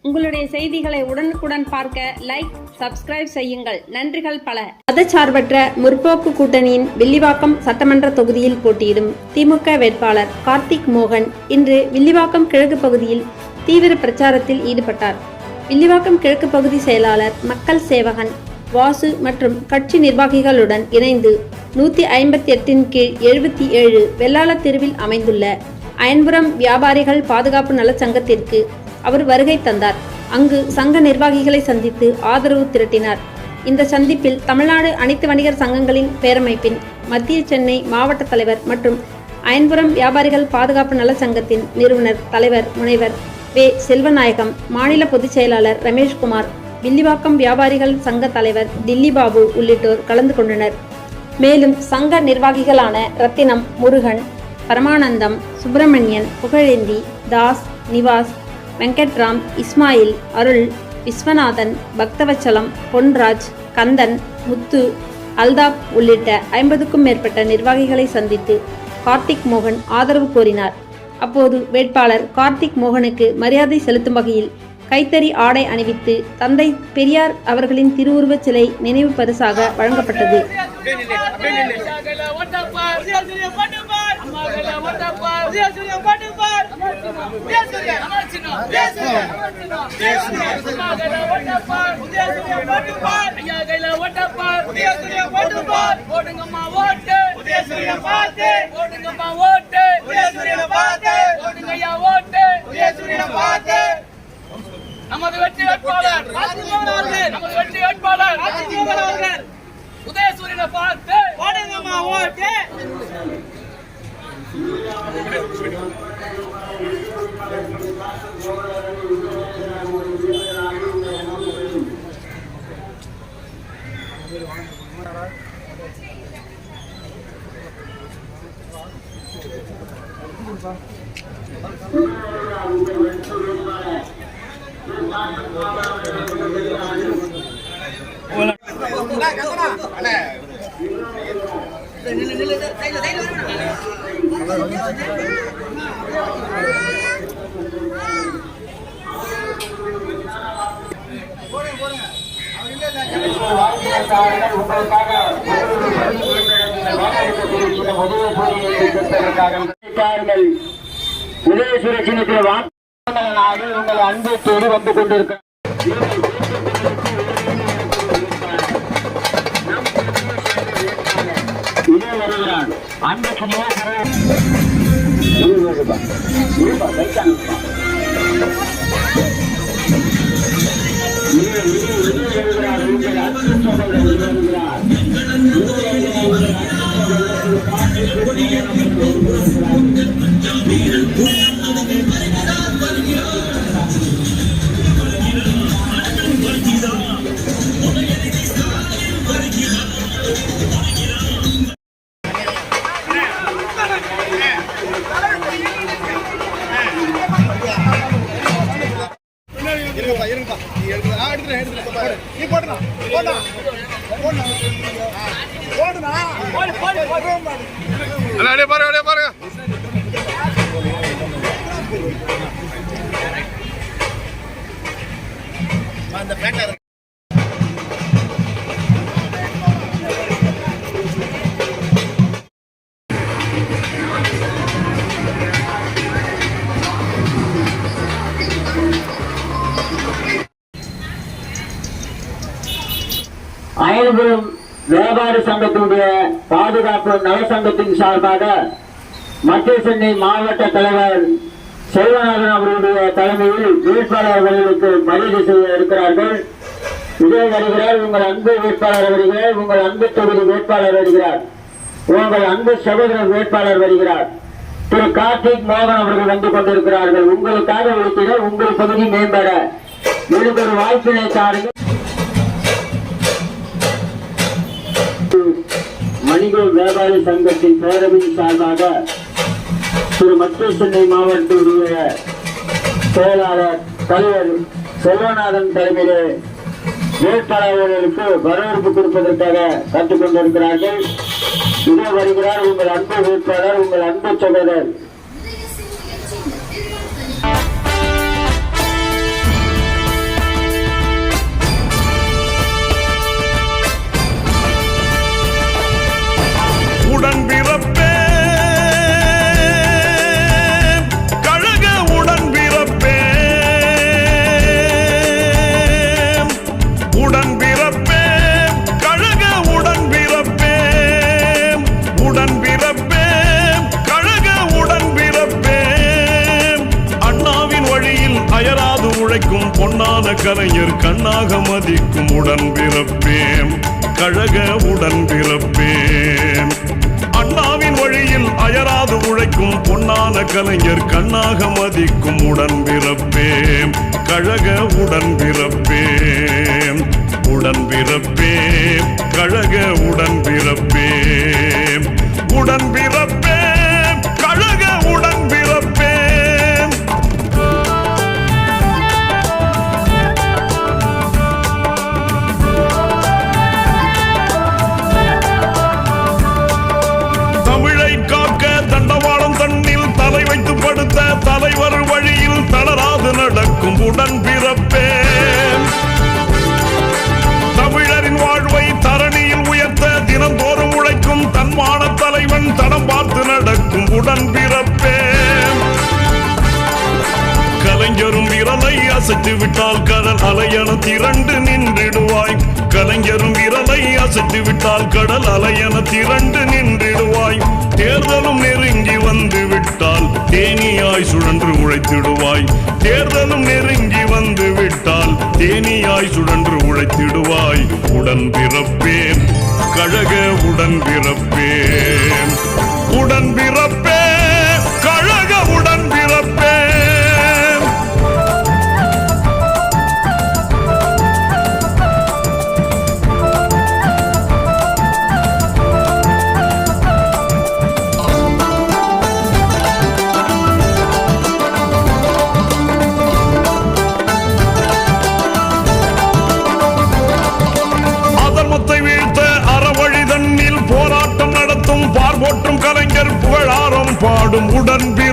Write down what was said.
உங்களுடைய செய்திகளை உடனுக்குடன் பார்க்க லைக், சப்ஸ்கிரைப் செய்யுங்கள். நன்றிகள் பல. மதச்சார்பற்ற முற்போக்கு கூட்டணியின் வில்லிவாக்கம் சட்டமன்ற தொகுதியில் போட்டியிடும் திமுக வேட்பாளர் கார்த்திக் மோகன் இன்று வில்லிவாக்கம் கிழக்கு பகுதியில் தீவிர பிரச்சாரத்தில் ஈடுபட்டார். வில்லிவாக்கம் கிழக்கு பகுதி செயலாளர் மக்கள் சேவகன் வாசு மற்றும் கட்சி நிர்வாகிகளுடன் இணைந்து 158 கீழ் 77 வெள்ளாள தெருவில் அமைந்துள்ள அயன்புரம் வியாபாரிகள் பாதுகாப்பு நலச்சங்கத்திற்கு அவர் வருகை தந்தார். அங்கு சங்க நிர்வாகிகளை சந்தித்து ஆதரவு திரட்டினார். இந்த சந்திப்பில் தமிழ்நாடு அனைத்து வணிகர் சங்கங்களின் பேரமைப்பின் மத்திய சென்னை மாவட்ட தலைவர் மற்றும் அயன்புரம் வியாபாரிகள் பாதுகாப்பு நலச்சங்கத்தின் நிறுவனர் தலைவர் முனைவர் வே செல்வநாயகம், மாநில பொதுச் செயலாளர் ரமேஷ்குமார், வில்லிவாக்கம் வியாபாரிகள் சங்க தலைவர் டில்லி பாபு உள்ளிட்டோர் கலந்து கொண்டனர். மேலும் சங்க நிர்வாகிகளான ரத்தினம், முருகன், பரமானந்தம், சுப்பிரமணியன், புகழேந்தி, தாஸ், நிவாஸ், வெங்கட்ராம், இஸ்மாயில், அருள், விஸ்வநாதன், பக்தவச்சலம், பொன்ராஜ், கந்தன், முத்து, அல்தாப் உள்ளிட்ட 50க்கும் மேற்பட்ட நிர்வாகிகளை சந்தித்து கார்த்திக் மோகன் ஆதரவு கோரினார். அப்போது வேட்பாளர் கார்த்திக் மோகனுக்கு மரியாதை செலுத்தும் வகையில் கைத்தறி ஆடை அணிவித்து தந்தை பெரியார் அவர்களின் திருவுருவச் சிலை நினைவு பரிசாக வழங்கப்பட்டது. நமது வெற்றி வேட்பாளர் உதயசூரியனை பார்த்து போடுங்கம்மா ஓட்டு. உதயசூரிய சின்னத்தில் வாக்காளர் நாடு உங்கள் அன்பு தேடி வந்து கொண்டிருக்கிறார். இதே வருகிறார் அன்புக்கு அயன்புரம் வியாபாரி சங்கத்தினுடைய பாதுகாப்பு நலசங்கத்தின் சார்பாக மத்திய சென்னை மாவட்ட தலைவர் செல்வநாதன் அவர்களுடைய தலைமையில் வேட்பாளர்களுக்கு மரியாதை செய்ய இருக்கிறார்கள். இதே வருகிறார் உங்கள் அன்பு வேட்பாளர் வருகிறார், உங்கள் அன்பு தொகுதி வேட்பாளர் வருகிறார், உங்கள் அன்பு சகோதரர் வேட்பாளர் வருகிறார். திரு கார்த்திக் மோகன் அவர்கள் வந்து கொண்டிருக்கிறார்கள். உங்களுக்காக ஒழிக்கிற உங்கள் பகுதி மேம்பட எனக்கு ஒரு வாய்ப்பினை தாருங்கள். வணிக வியாபாரி சங்கத்தின் பேரவையின் சார்பாக திரு மத்திய சென்னை மாவட்டத்துடைய செயலாளர் தலைவர் செல்வநாதன் தலைமையிலே வேட்பாளர்களுக்கு வரவேற்பு கொடுப்பதற்காக கற்றுக் கொண்டிருக்கிறார்கள். இதோ வருகிறார் உங்கள் அன்பு வேட்பாளர், உங்கள் அன்பு சகோதரர். உழைக்கும் பொன்னான கலைஞர் கண்ணாக மதிக்கும் உடன்பிறப்பேன் கழக உடன்பிறப்பேன். அண்ணாவின் வழியில் அயராது உழைக்கும் பொன்னான கலைஞர் கண்ணாக மதிக்கும் உடன்பிறப்பேன் கழக உடன்பிறப்பேன். உடன்பிறப்பேன் கழக உடன்பிறப்பேன். உடன்பிறப்பேன் கழக உடன்பிறப்பேன். தமிழை காக்க தண்டவாளம் தன்னில் தலை வைத்து படுத்த தலைவர் வழியில் தளராது நடக்கும் உடன்பிறப்பேன். தமிழரின் வாழ்வை தரணியில் உயர்த்த தினந்தோறும் உழைக்கும் தன்மான தலைவன் தடம் பார்த்து நடக்கும் உடன்பிறப்பேன். கலைஞரும் விரலை அசைத்து விட்டால் கடல் அலையென திரண்டு நின்றிடுவாய். கலைஞரும் விரலை அசைத்து விட்டால் கடல் அலையென திரண்டு நின்றிடுவாய். தேர்தலும் நெருங்கி வந்து விட்டால் தேனியாய் சுழன்று உழைத்திடுவாய். தேர்தலும் நெருங்கி வந்து விட்டால் தேனியாய் சுழன்று உழைத்திடுவாய். உடன்பிறப்பேன் கழக உடன்பிறப்பேன். உடன்பிறப்பேன் கழக உடன்பிறப்பேன். வீழ்த்த அறவழி தன்னில் போராட்டம் நடத்தும் பார்வோற்றும் கலைஞர் புகழாரம் பாடும் உடன்பிறப்பேன்